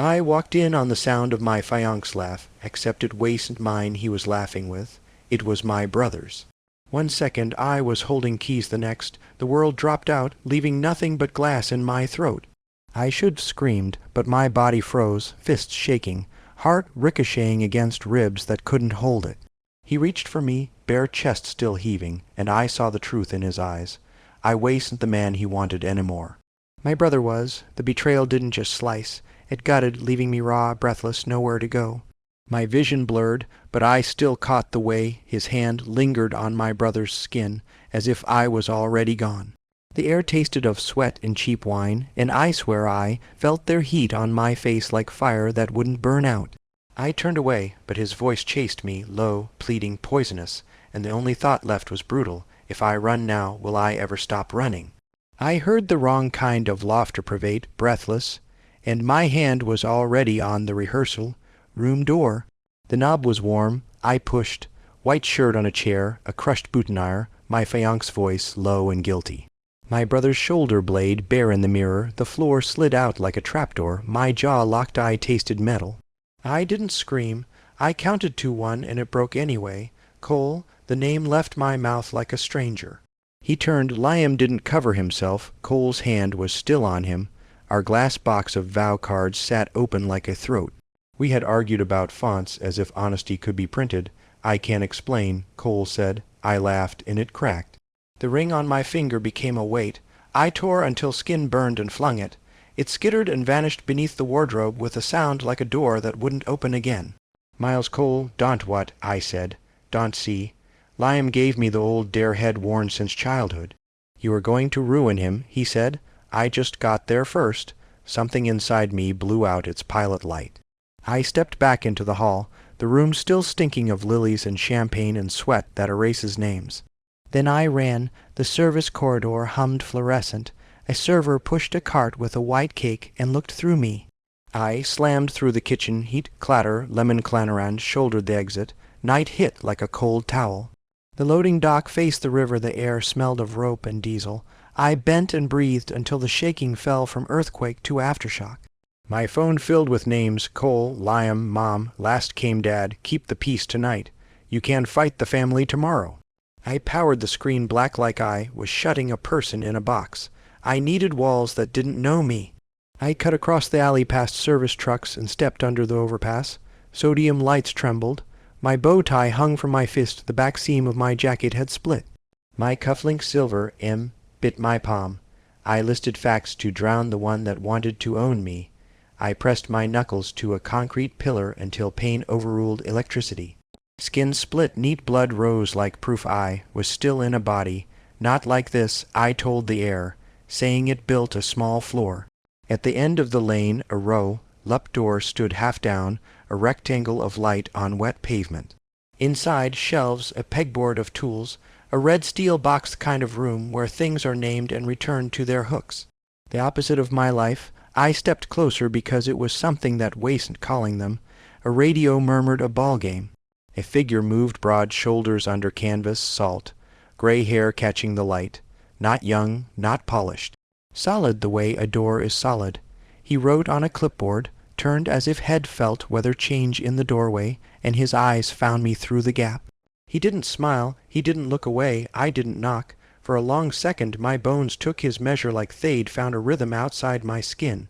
I walked in on the sound of my fiancé's laugh, except it wasn't mine he was laughing with. It was my brother's. 1 second I was holding keys, the next the world dropped out, leaving nothing but glass in my throat. I should have screamed, but my body froze, fists shaking, heart ricocheting against ribs that couldn't hold it. He reached for me, bare chest still heaving, and I saw the truth in his eyes. I wasn't the man he wanted anymore. My brother was. The betrayal didn't just slice. It gutted, leaving me raw, breathless, nowhere to go. My vision blurred, but I still caught the way his hand lingered on my brother's skin, as if I was already gone. The air tasted of sweat and cheap wine, and I swear I felt their heat on my face like fire that wouldn't burn out. I turned away, but his voice chased me, low, pleading, poisonous, and the only thought left was brutal. If I run now, will I ever stop running? I heard the wrong kind of laughter pervade, breathless, and my hand was already on the rehearsal room door. The knob was warm. I pushed. White shirt on a chair, a crushed boutonniere, my fiancé's voice low and guilty. My brother's shoulder blade bare in the mirror, the floor slid out like a trapdoor, my jaw locked eye tasted metal. I didn't scream. I counted to 1 and it broke anyway. Cole, the name left my mouth like a stranger. He turned. Liam didn't cover himself. Cole's hand was still on him. Our glass box of vow cards sat open like a throat. We had argued about fonts as if honesty could be printed. I can't explain, Cole said. I laughed, and it cracked. The ring on my finger became a weight. I tore until skin burned and flung it. It skittered and vanished beneath the wardrobe with a sound like a door that wouldn't open again. Miles Cole, don't what? I said. Don't see. Liam gave me the old dare-head worn since childhood. You are going to ruin him, he said. I just got there first. Something inside me blew out its pilot light. I stepped back into the hall, the room still stinking of lilies and champagne and sweat that erases names. Then I ran. The service corridor hummed fluorescent. A server pushed a cart with a white cake and looked through me. I slammed through the kitchen, heat, clatter, lemon clanaran, shouldered the exit. Night hit like a cold towel. The loading dock faced the river. The air smelled of rope and diesel. I bent and breathed until the shaking fell from earthquake to aftershock. My phone filled with names: Cole, Liam, Mom, last came Dad, keep the peace tonight. You can fight the family tomorrow. I powered the screen. Black like I was shutting a person in a box. I needed walls that didn't know me. I cut across the alley past service trucks and stepped under the overpass. Sodium lights trembled. My bow tie hung from my fist. The back seam of my jacket had split. My cufflink silver M bit my palm. I listed facts to drown the one that wanted to own me. I pressed my knuckles to a concrete pillar until pain overruled electricity. Skin split, neat blood rose like proof I was still in a body. Not like this, I told the air, saying it built a small floor. At the end of the lane, a row, lup door stood half down, a rectangle of light on wet pavement. Inside, shelves, a pegboard of tools, a red steel box kind of room where things are named and returned to their hooks. The opposite of my life. I stepped closer because it was something that wasn't calling them. A radio murmured a ball game. A figure moved, broad shoulders under canvas, salt, gray hair catching the light. Not young, not polished. Solid the way a door is solid. He wrote on a clipboard, turned as if head felt weather change in the doorway, and his eyes found me through the gap. He didn't smile, he didn't look away, I didn't knock. For a long second my bones took his measure like they'd found a rhythm outside my skin.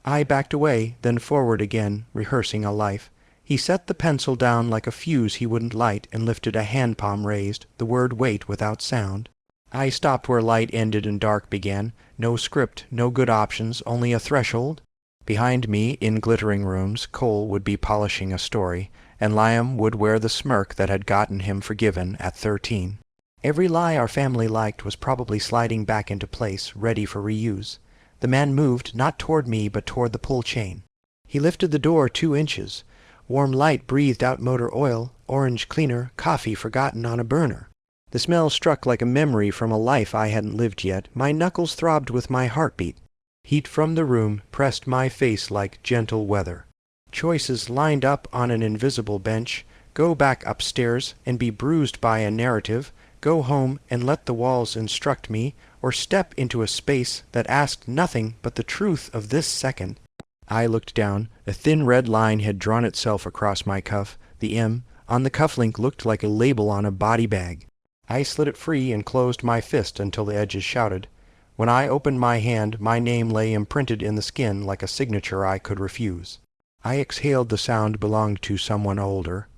I backed away, then forward again, rehearsing a life. He set the pencil down like a fuse he wouldn't light and lifted a hand palm raised, the word wait without sound. I stopped where light ended and dark began. No script, no good options, only a threshold. Behind me, in glittering rooms, Cole would be polishing a story, and Liam would wear the smirk that had gotten him forgiven at 13. Every lie our family liked was probably sliding back into place, ready for reuse. The man moved, not toward me, but toward the pull chain. He lifted the door 2 inches. Warm light breathed out motor oil, orange cleaner, coffee forgotten on a burner. The smell struck like a memory from a life I hadn't lived yet. My knuckles throbbed with my heartbeat. Heat from the room pressed my face like gentle weather. Choices lined up on an invisible bench. Go back upstairs and be bruised by a narrative. Go home and let the walls instruct me, or step into a space that asked nothing but the truth of this second. I looked down. A thin red line had drawn itself across my cuff. The M on the cufflink looked like a label on a body bag. I slid it free and closed my fist until the edges shouted. When I opened my hand, my name lay imprinted in the skin like a signature I could refuse. I exhaled the sound belonged to someone older.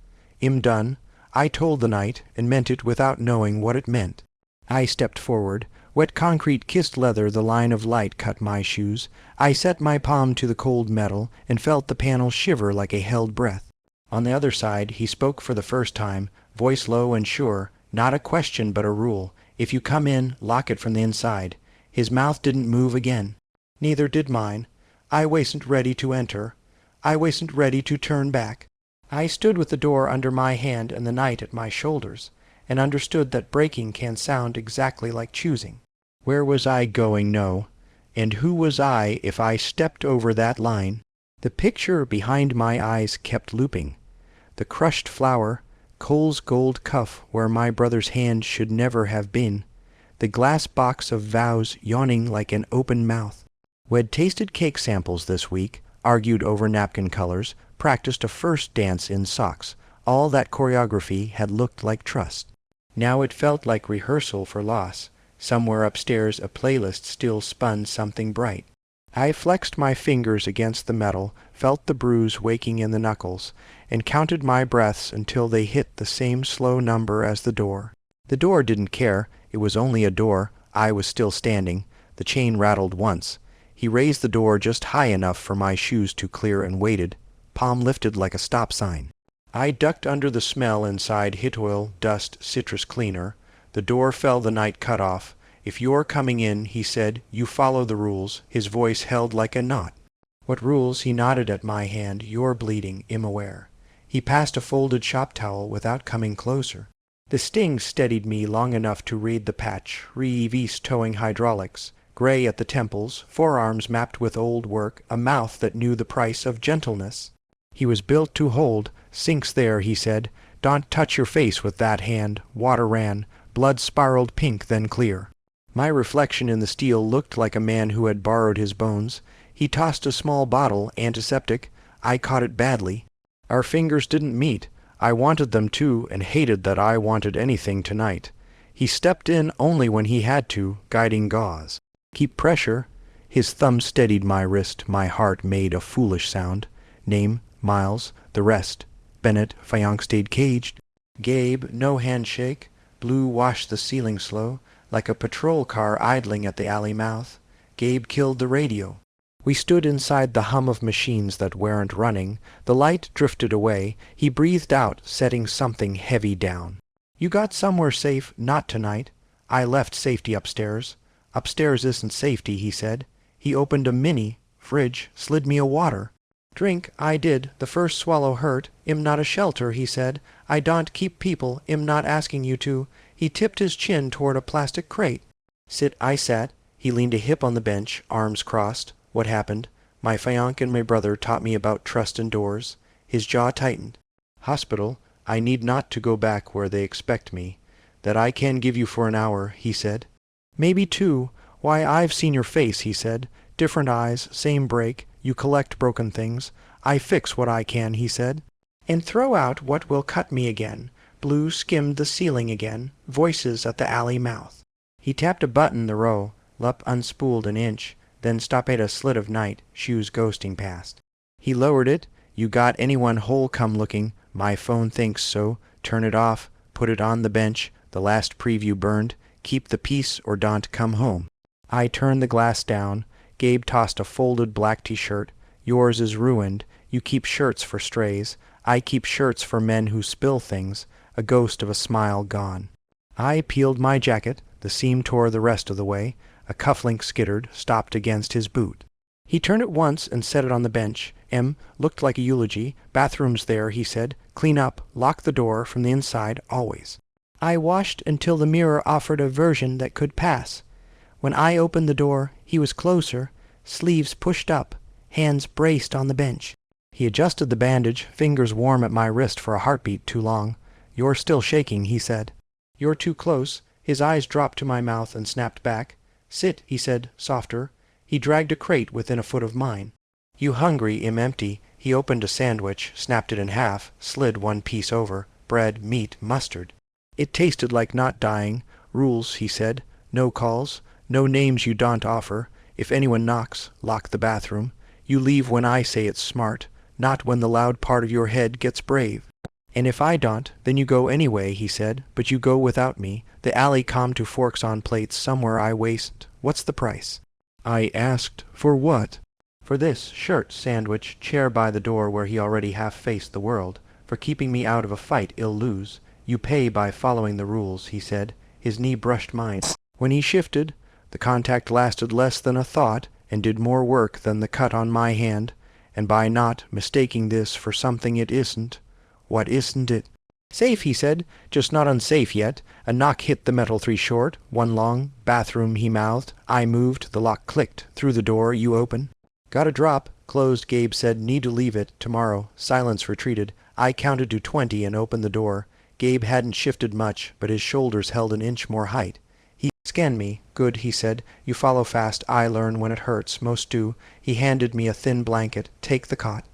Done. I told the night, and meant it without knowing what it meant. I stepped forward. Wet concrete kissed leather, the line of light cut my shoes. I set my palm to the cold metal, and felt the panel shiver like a held breath. On the other side, he spoke for the first time, voice low and sure, not a question but a rule. If you come in, lock it from the inside. His mouth didn't move again. Neither did mine. I wasn't ready to enter. I wasn't ready to turn back. I stood with the door under my hand and the night at my shoulders, and understood that breaking can sound exactly like choosing. Where was I going? No. And who was I if I stepped over that line? The picture behind my eyes kept looping. The crushed flower, Cole's gold cuff where my brother's hand should never have been, the glass box of vows yawning like an open mouth. We'd tasted cake samples this week, argued over napkin colors, practiced a first dance in socks. All that choreography had looked like trust. Now it felt like rehearsal for loss. Somewhere upstairs a playlist still spun something bright. I flexed my fingers against the metal, felt the bruise waking in the knuckles, and counted my breaths until they hit the same slow number as the door. The door didn't care. It was only a door. I was still standing. The chain rattled once. He raised the door just high enough for my shoes to clear and waited, palm lifted like a stop sign. I ducked under the smell inside hit oil, dust, citrus cleaner. The door fell the night cut off. If you're coming in, he said, you follow the rules. His voice held like a knot. What rules? He nodded at my hand. You're bleeding, im aware. He passed a folded shop towel without coming closer. The sting steadied me long enough to read the patch, Reeves towing hydraulics, gray at the temples, forearms mapped with old work, a mouth that knew the price of gentleness. He was built to hold. Sinks there, he said. Don't touch your face with that hand. Water ran. Blood spiraled pink, then clear. My reflection in the steel looked like a man who had borrowed his bones. He tossed a small bottle, antiseptic. I caught it badly. Our fingers didn't meet. I wanted them to, and hated that I wanted anything tonight. He stepped in only when he had to, guiding gauze. Keep pressure. His thumb steadied my wrist. My heart made a foolish sound. Name, Miles, the rest. Bennett, fiancé stayed caged. Gabe, no handshake. Blue washed the ceiling slow, like a patrol car idling at the alley mouth. Gabe killed the radio. We stood inside the hum of machines that weren't running. The light drifted away. He breathed out, setting something heavy down. You got somewhere safe, not tonight. I left safety upstairs. Upstairs isn't safety, he said. He opened a mini fridge, slid me a water. Drink, I did. The first swallow hurt. Im not a shelter, he said. I don't keep people. Im not asking you to. He tipped his chin toward a plastic crate. Sit, I sat. He leaned a hip on the bench, arms crossed. What happened? My fiancé and my brother taught me about trust and doors. His jaw tightened. Hospital. I need not to go back where they expect me. That I can give you for an hour, he said. Maybe two. Why, I've seen your face, he said. Different eyes, same break. You collect broken things. I fix what I can, he said. And throw out what will cut me again. Blue skimmed the ceiling again. Voices at the alley mouth. He tapped a button the row. Lup unspooled an inch. Then stopped at a slit of night. Shoes ghosting past. He lowered it. You got anyone whole come looking. My phone thinks so. Turn it off. Put it on the bench. The last preview burned. Keep the peace or don't come home. I turned the glass down. Gabe tossed a folded black t-shirt. Yours is ruined. You keep shirts for strays. I keep shirts for men who spill things. A ghost of a smile gone. I peeled my jacket. The seam tore the rest of the way. A cufflink skittered, stopped against his boot. He turned it once and set it on the bench. Looked like a eulogy. Bathroom's there, he said. Clean up. Lock the door from the inside, always. I washed until the mirror offered a version that could pass. When I opened the door, he was closer, sleeves pushed up, hands braced on the bench. He adjusted the bandage, fingers warm at my wrist for a heartbeat too long. You're still shaking, he said. You're too close. His eyes dropped to my mouth and snapped back. Sit, he said, softer. He dragged a crate within a foot of mine. You hungry, empty. He opened a sandwich, snapped it in half, slid one piece over. Bread, meat, mustard. It tasted like not dying. Rules, he said. No calls. No names you don't offer. If anyone knocks, lock the bathroom. You leave when I say it's smart, not when the loud part of your head gets brave. And if I don't, then you go anyway, he said, but you go without me. The alley come to forks on plates somewhere I waste. What's the price? I asked, for what? For this, shirt, sandwich, chair by the door where he already half faced the world. For keeping me out of a fight I'll lose. You pay by following the rules, he said. His knee brushed mine. When he shifted, the contact lasted less than a thought, and did more work than the cut on my hand, and by not mistaking this for something it isn't. What isn't it? Safe, he said, just not unsafe yet. A knock hit the metal 3 short, 1 long. Bathroom, he mouthed. I moved, the lock clicked. Through the door, you open. Got a drop. Closed, Gabe said. Need to leave it. Tomorrow. Silence retreated. I counted to 20 and opened the door. Gabe hadn't shifted much, but his shoulders held an inch more height. He scanned me. Good, he said. You follow fast. I learn when it hurts. Most do. He handed me a thin blanket. Take the cot.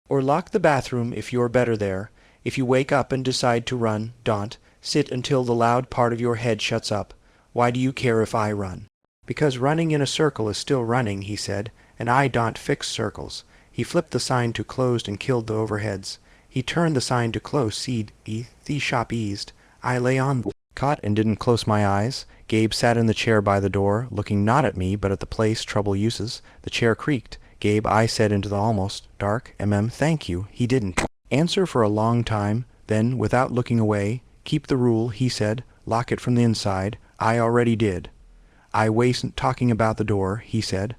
Or lock the bathroom if you're better there. If you wake up and decide to run, don't. Sit until the loud part of your head shuts up. Why do you care if I run? Because running in a circle is still running, he said, and I don't fix circles. He flipped the sign to closed and killed the overheads. He turned the sign to close, seed, the shop eased. I lay on the cot and didn't close my eyes. Gabe sat in the chair by the door, looking not at me but at the place trouble uses. The chair creaked. Gabe, I said into the almost dark, thank you. He didn't answer for a long time. Then, without looking away, keep the rule, he said. Lock it from the inside. I already did. I wasn't talking about the door, he said.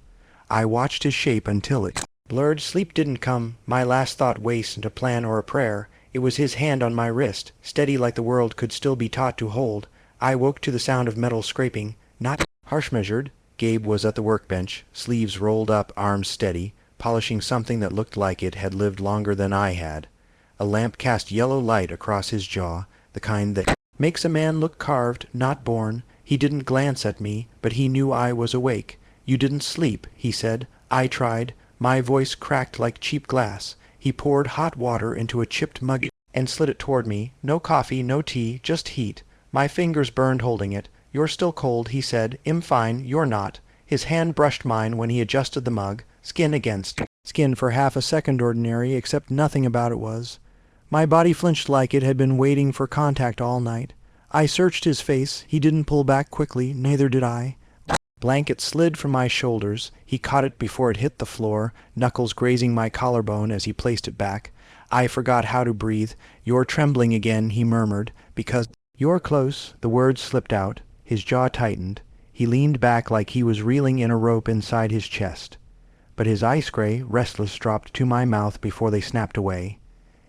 I watched his shape until it blurred. Sleep didn't come. My last thought wasn't a plan or a prayer. It was his hand on my wrist, steady like the world could still be taught to hold. I woke to the sound of metal scraping, not harsh measured. Gabe was at the workbench, sleeves rolled up, arms steady, polishing something that looked like it had lived longer than I had. A lamp cast yellow light across his jaw, the kind that makes a man look carved, not born. He didn't glance at me, but he knew I was awake. You didn't sleep, he said. I tried. My voice cracked like cheap glass. He poured hot water into a chipped mug and slid it toward me. No coffee, no tea, just heat. My fingers burned holding it. You're still cold, he said. I'm fine, you're not. His hand brushed mine when he adjusted the mug, skin against skin for half a second ordinary, except nothing about it was. My body flinched like it had been waiting for contact all night. I searched his face. He didn't pull back quickly, neither did I. Blanket slid from my shoulders. He caught it before it hit the floor, knuckles grazing my collarbone as he placed it back. I forgot how to breathe. You're trembling again, he murmured, because you're close. The words slipped out. His jaw tightened. He leaned back like he was reeling in a rope inside his chest. But his ice gray, restless, dropped to my mouth before they snapped away.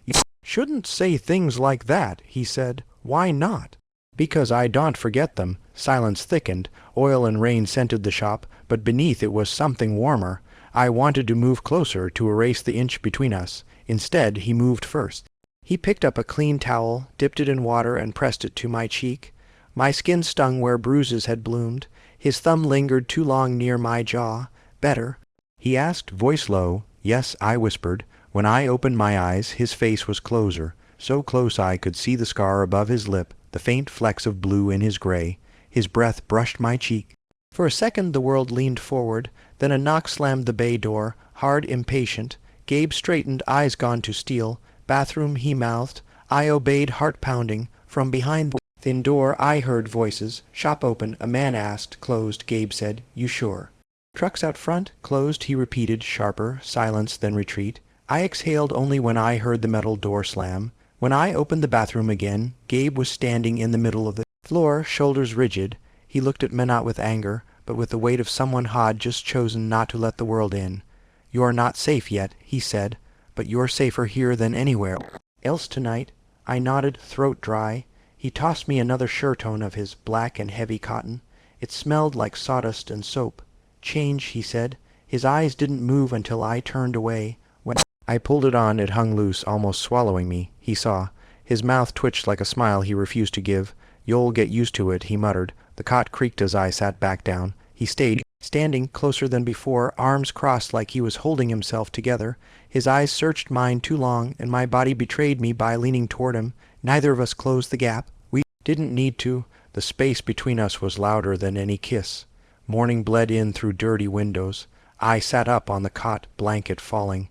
You shouldn't say things like that, he said. Why not? Because I don't forget them. Silence thickened. Oil and rain scented the shop, but beneath it was something warmer. I wanted to move closer to erase the inch between us. Instead, he moved first. He picked up a clean towel, dipped it in water, and pressed it to my cheek. My skin stung where bruises had bloomed. His thumb lingered too long near my jaw. Better? He asked, voice low. Yes, I whispered. When I opened my eyes, his face was closer, so close I could see the scar above his lip, the faint flecks of blue in his gray. His breath brushed my cheek. For a second the world leaned forward, then a knock slammed the bay door, hard, impatient. Gabe straightened, eyes gone to steel. Bathroom, he mouthed. I obeyed, heart pounding. From behind the thin door I heard voices. Shop open, a man asked. Closed, Gabe said. You sure? Trucks out front? Closed, he repeated, sharper. Silence, then retreat. I exhaled only when I heard the metal door slam. When I opened the bathroom again, Gabe was standing in the middle of the floor, shoulders rigid. He looked at me not with anger, but with the weight of someone had just chosen not to let the world in. You're not safe yet, he said, but you're safer here than anywhere else tonight. I nodded, throat dry. He tossed me another shirtone of his black and heavy cotton. It smelled like sawdust and soap. Change, he said. His eyes didn't move until I turned away. When I pulled it on, it hung loose, almost swallowing me. He saw. His mouth twitched like a smile he refused to give. You'll get used to it, he muttered. The cot creaked as I sat back down. He stayed, standing closer than before, arms crossed like he was holding himself together. His eyes searched mine too long, and my body betrayed me by leaning toward him. Neither of us closed the gap. We didn't need to. The space between us was louder than any kiss. Morning bled in through dirty windows. I sat up on the cot, blanket falling.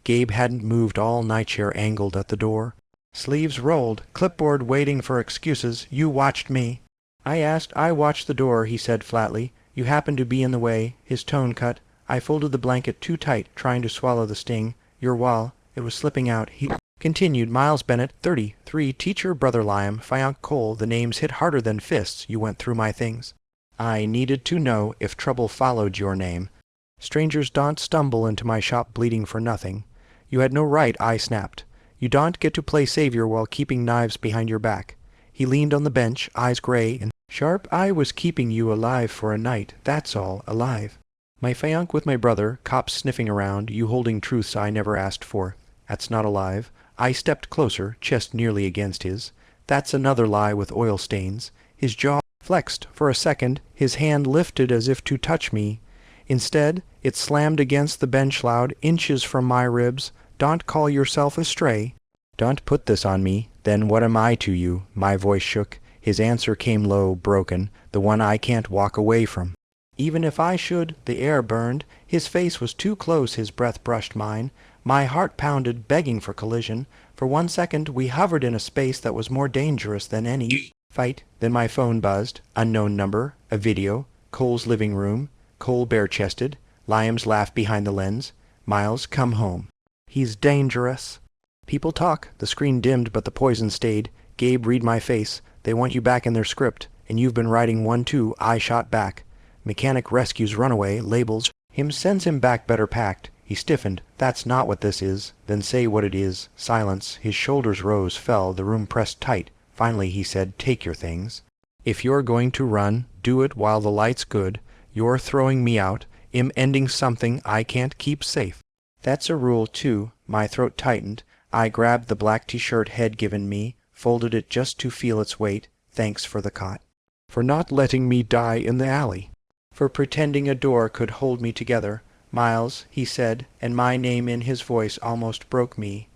Gabe hadn't moved, all nightshare angled at the door. Sleeves rolled, clipboard waiting for excuses. You watched me. I watched the door, he said flatly. You happened to be in the way. His tone cut. I folded the blanket too tight, trying to swallow the sting. Your wall. It was slipping out. He continued. Miles Bennett, 33, teacher, brother Liam, fiancé Cole. The names hit harder than fists. You went through my things. I needed to know if trouble followed your name. Strangers don't stumble into my shop bleeding for nothing. You had no right, I snapped. You don't get to play savior while keeping knives behind your back. He leaned on the bench, eyes gray and sharp. I was keeping you alive for a night, that's all, alive. My fiancé with my brother, cops sniffing around, you holding truths I never asked for. That's not alive. I stepped closer, chest nearly against his. That's another lie with oil stains. His jaw flexed for a second, his hand lifted as if to touch me. Instead, it slammed against the bench loud, inches from my ribs. Don't call yourself a stray. Don't put this on me. Then what am I to you? My voice shook. His answer came low, broken, the one I can't walk away from. Even if I should, the air burned. His face was too close, his breath brushed mine. My heart pounded, begging for collision. For 1 second we hovered in a space that was more dangerous than any fight. Then my phone buzzed. Unknown number. A video. Cole's living room. Cole bare-chested. Liam's laugh behind the lens. Miles, come home. He's dangerous. People talk. The screen dimmed, but the poison stayed. Gabe, read my face. They want you back in their script. And you've been writing one too. I shot back. Mechanic rescues runaway. Labels. Him sends him back better packed. He stiffened. That's not what this is. Then say what it is. Silence. His shoulders rose, fell. The room pressed tight. Finally he said, take your things. If you're going to run, do it while the light's good. You're throwing me out. I'm ending something I can't keep safe. That's a rule, too. My throat tightened. I grabbed the black t-shirt head given me, folded it just to feel its weight. Thanks for the cot. For not letting me die in the alley. For pretending a door could hold me together. Miles, he said, and my name in his voice almost broke me.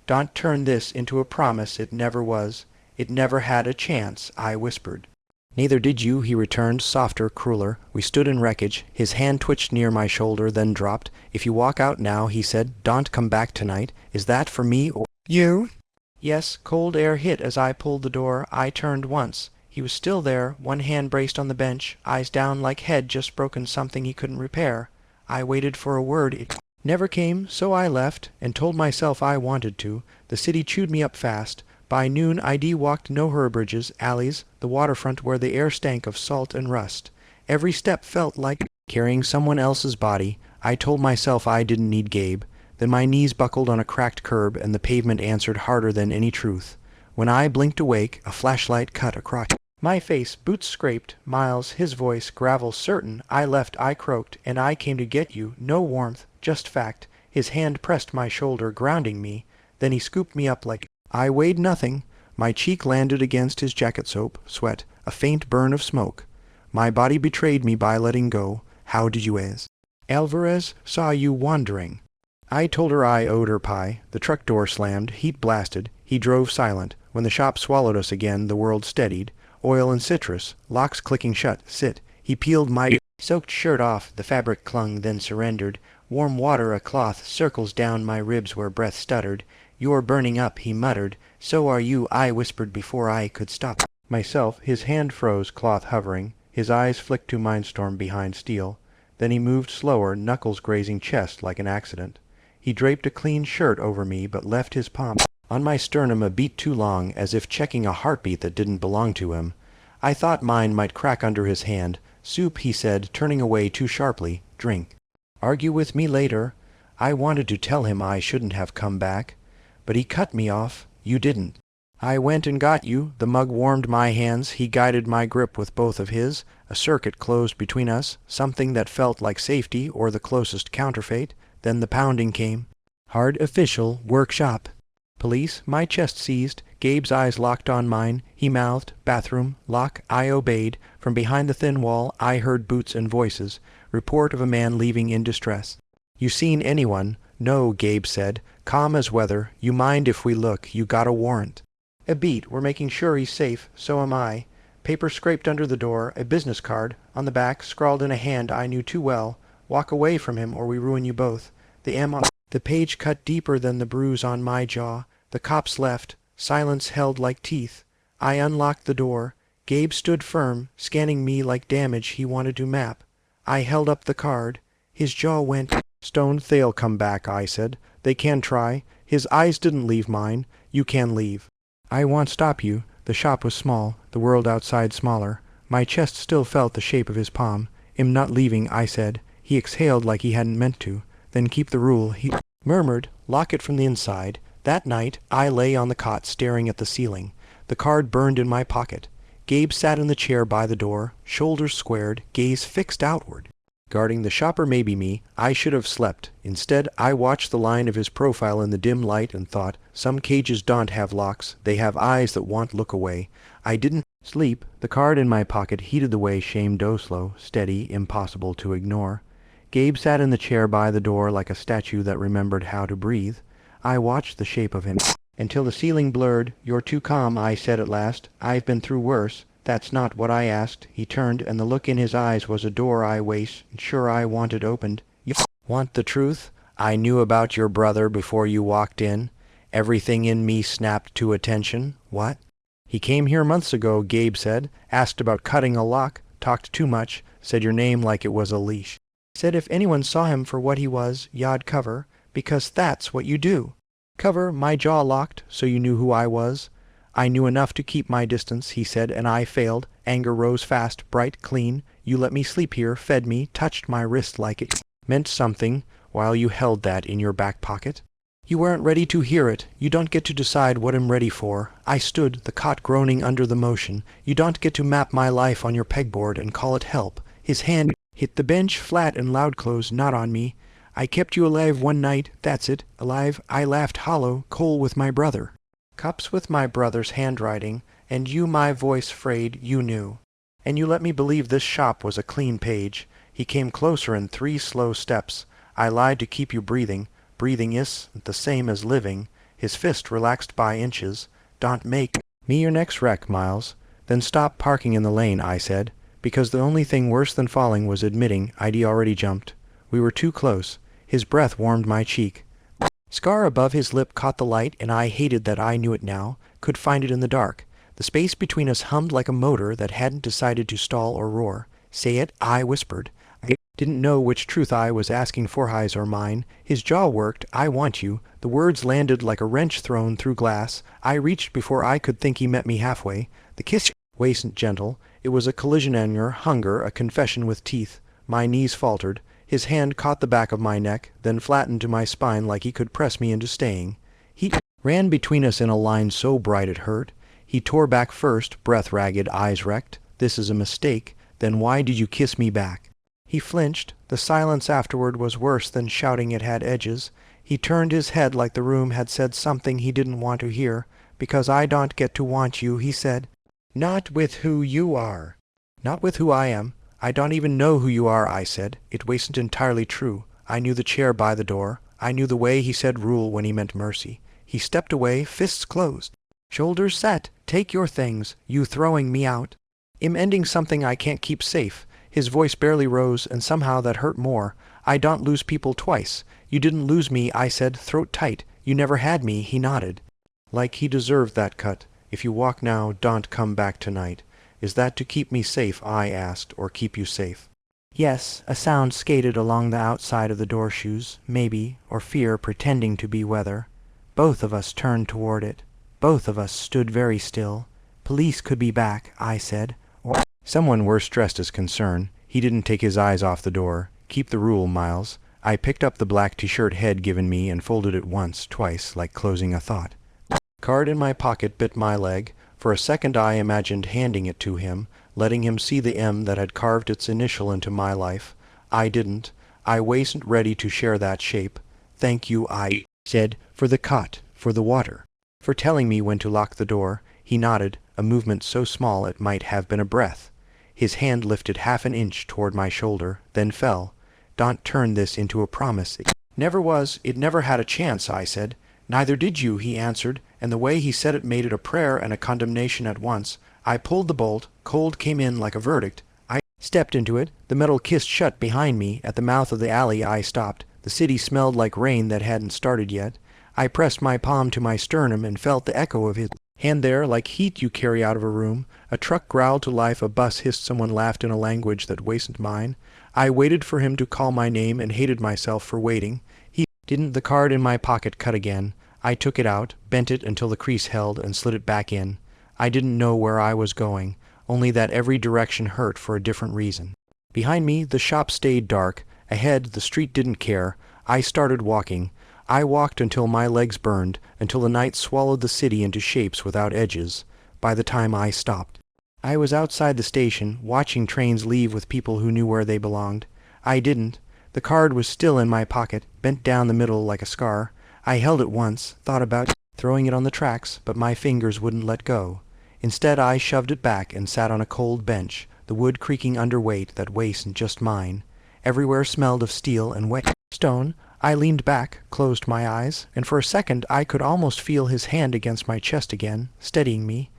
Don't turn this into a promise it never was. It never had a chance, I whispered. Neither did you, he returned, softer, crueler. We stood in wreckage. His hand twitched near my shoulder, then dropped. If you walk out now, he said, don't come back tonight. Is that for me or you? Yes, cold air hit as I pulled the door. I turned once. He was still there, one hand braced on the bench, eyes down like head just broken something he couldn't repair. I waited for a word. It never came, so I left, and told myself I wanted to. The city chewed me up fast. By noon I'd walked no Herbridges, alleys, the waterfront where the air stank of salt and rust. Every step felt like carrying someone else's body. I told myself I didn't need Gabe. Then my knees buckled on a cracked curb, and the pavement answered harder than any truth. When I blinked awake, a flashlight cut across my face, boots scraped. Miles, his voice, gravel certain. I left, I croaked, and I came to get you. No warmth, just fact. His hand pressed my shoulder, grounding me. Then he scooped me up like I weighed nothing. My cheek landed against his jacket soap, sweat, a faint burn of smoke. My body betrayed me by letting go. How did you ask? Alvarez saw you wandering. I told her I owed her pie. The truck door slammed, heat blasted. He drove silent. When the shop swallowed us again, the world steadied. Oil and citrus, locks clicking shut. Sit. He peeled my soaked shirt off. The fabric clung, then surrendered. Warm water, a cloth, circles down my ribs where breath stuttered. You're burning up, he muttered. So are you, I whispered before I could stop myself. His hand froze, cloth hovering. His eyes flicked to Mindstorm behind steel. Then he moved slower, knuckles grazing chest like an accident. He draped a clean shirt over me, but left his palm on my sternum a beat too long, as if checking a heartbeat that didn't belong to him. I thought mine might crack under his hand. Soup, he said, turning away too sharply. Drink. Argue with me later. I wanted to tell him I shouldn't have come back. But he cut me off. You didn't. I went and got you. The mug warmed my hands. He guided my grip with both of his. A circuit closed between us, something that felt like safety or the closest counterfeit. Then the pounding came. Hard official workshop. Police, my chest seized. Gabe's eyes locked on mine. He mouthed, bathroom, lock. I obeyed. From behind the thin wall, I heard boots and voices. Report of a man leaving in distress. You seen anyone? No, Gabe said. Calm as weather. You mind if we look? You got a warrant. A beat. We're making sure he's safe. So am I. Paper scraped under the door. A business card. On the back, scrawled in a hand I knew too well. Walk away from him or we ruin you both. The M on the page cut deeper than the bruise on my jaw. The cops left. Silence held like teeth. I unlocked the door. Gabe stood firm, scanning me like damage he wanted to map. I held up the card. His jaw went. Stone, they'll come back, I said. They can try. His eyes didn't leave mine. You can leave. I won't stop you. The shop was small, the world outside smaller. My chest still felt the shape of his palm. Am not leaving, I said. He exhaled like he hadn't meant to. Then keep the rule, he murmured. Lock it from the inside. That night, I lay on the cot staring at the ceiling. The card burned in my pocket. Gabe sat in the chair by the door, shoulders squared, gaze fixed outward. Guarding the shopper maybe me, I should have slept. Instead, I watched the line of his profile in the dim light and thought, some cages don't have locks, they have eyes that won't look away. I didn't sleep. The card in my pocket heated the way shame slow, steady, impossible to ignore. Gabe sat in the chair by the door like a statue that remembered how to breathe. I watched the shape of him until the ceiling blurred. You're too calm, I said at last. I've been through worse. That's not what I asked. He turned, and the look in his eyes was a door I sure I wanted opened. You want the truth? I knew about your brother before you walked in. Everything in me snapped to attention. What? He came here months ago, Gabe said. Asked about cutting a lock. Talked too much. Said your name like it was a leash. Said if anyone saw him for what he was, you'd cover. Because that's what you do. Cover. My jaw locked, so you knew who I was. I knew enough to keep my distance, he said, and I failed. Anger rose fast, bright, clean. You let me sleep here, fed me, touched my wrist like it meant something, while you held that in your back pocket. You weren't ready to hear it. You don't get to decide what I'm ready for. I stood, the cot groaning under the motion. You don't get to map my life on your pegboard and call it help. His hand hit the bench, flat and loud close, not on me. I kept you alive one night, that's it, alive. I laughed hollow, coal with my brother. Cups with my brother's handwriting, and you my voice frayed, you knew. And you let me believe this shop was a clean page. He came closer in 3 slow steps. I lied to keep you breathing. Breathing isn't the same as living. His fist relaxed by inches. Don't make me your next wreck, Miles. Then stop parking in the lane, I said, because the only thing worse than falling was admitting I'd already jumped. We were too close. His breath warmed my cheek. Scar above his lip caught the light, and I hated that I knew it now, could find it in the dark. The space between us hummed like a motor that hadn't decided to stall or roar. Say it, I whispered. I didn't know which truth I was asking for, his or mine. His jaw worked. I want you. The words landed like a wrench thrown through glass. I reached before I could think he met me halfway. The kiss wasn't gentle. It was a collision anger, hunger, a confession with teeth. My knees faltered. His hand caught the back of my neck, then flattened to my spine like he could press me into staying. He ran between us in a line so bright it hurt. He tore back first, breath ragged, eyes wrecked. This is a mistake. Then why did you kiss me back? He flinched. The silence afterward was worse than shouting it had edges. He turned his head like the room had said something he didn't want to hear. Because I don't get to want you, he said. Not with who you are. Not with who I am. I don't even know who you are, I said. It wasn't entirely true. I knew the chair by the door. I knew the way he said rule when he meant mercy. He stepped away, fists closed. Shoulders set. Take your things. You throwing me out. I'm ending something I can't keep safe. His voice barely rose, and somehow that hurt more. I don't lose people twice. You didn't lose me, I said, throat tight. You never had me, he nodded. Like he deserved that cut. If you walk now, don't come back tonight. Is that to keep me safe, I asked, or keep you safe? Yes, a sound skated along the outside of the door shoes, maybe, or fear pretending to be weather. Both of us turned toward it. Both of us stood very still. Police could be back, I said. Or someone worse dressed as concern. He didn't take his eyes off the door. Keep the rule, Miles. I picked up the black t-shirt head given me and folded it once, twice, like closing a thought. Card in my pocket bit my leg. For a second I imagined handing it to him, letting him see the M that had carved its initial into my life. I didn't. I wasn't ready to share that shape. Thank you, I said, for the cot, for the water. for telling me when to lock the door. He nodded, a movement so small it might have been a breath. His hand lifted half an inch toward my shoulder, then fell. Don't turn this into a promise. It never was. It never had a chance, I said. Neither did you, he answered, and the way he said it made it a prayer and a condemnation at once. I pulled the bolt. Cold came in like a verdict. I stepped into it. The metal kissed shut behind me. At the mouth of the alley I stopped. The city smelled like rain that hadn't started yet. I pressed my palm to my sternum and felt the echo of his hand there, like heat you carry out of a room. A truck growled to life, a bus hissed, someone laughed in a language that wasn't mine. I waited for him to call my name and hated myself for waiting. He didn't. The card in my pocket cut again. I took it out, bent it until the crease held, and slid it back in. I didn't know where I was going, only that every direction hurt for a different reason. Behind me, the shop stayed dark. Ahead, the street didn't care. I started walking. I walked until my legs burned, until the night swallowed the city into shapes without edges. By the time I stopped, I was outside the station, watching trains leave with people who knew where they belonged. I didn't. The card was still in my pocket, bent down the middle like a scar. I held it once, thought about throwing it on the tracks, but my fingers wouldn't let go. Instead, I shoved it back and sat on a cold bench, the wood creaking under weight that wasn't just mine. Everywhere smelled of steel and wet stone. I leaned back, closed my eyes, and for a second I could almost feel his hand against my chest again, steadying me.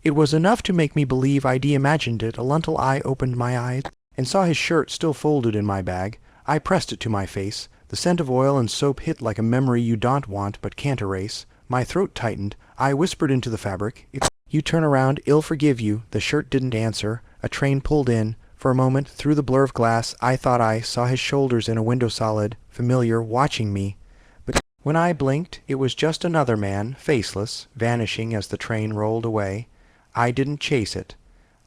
It was enough to make me believe I'd imagined it until I opened my eyes and saw his shirt still folded in my bag. I pressed it to my face. The scent of oil and soap hit like a memory you don't want but can't erase. My throat tightened. I whispered into the fabric. You turn around, I'll forgive you. The shirt didn't answer. A train pulled in. For a moment, through the blur of glass, I thought I saw his shoulders in a window solid, familiar, watching me. But when I blinked, it was just another man, faceless, vanishing as the train rolled away. I didn't chase it.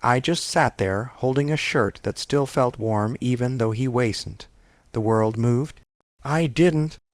I just sat there, holding a shirt that still felt warm even though he wasn't. The world moved. I didn't.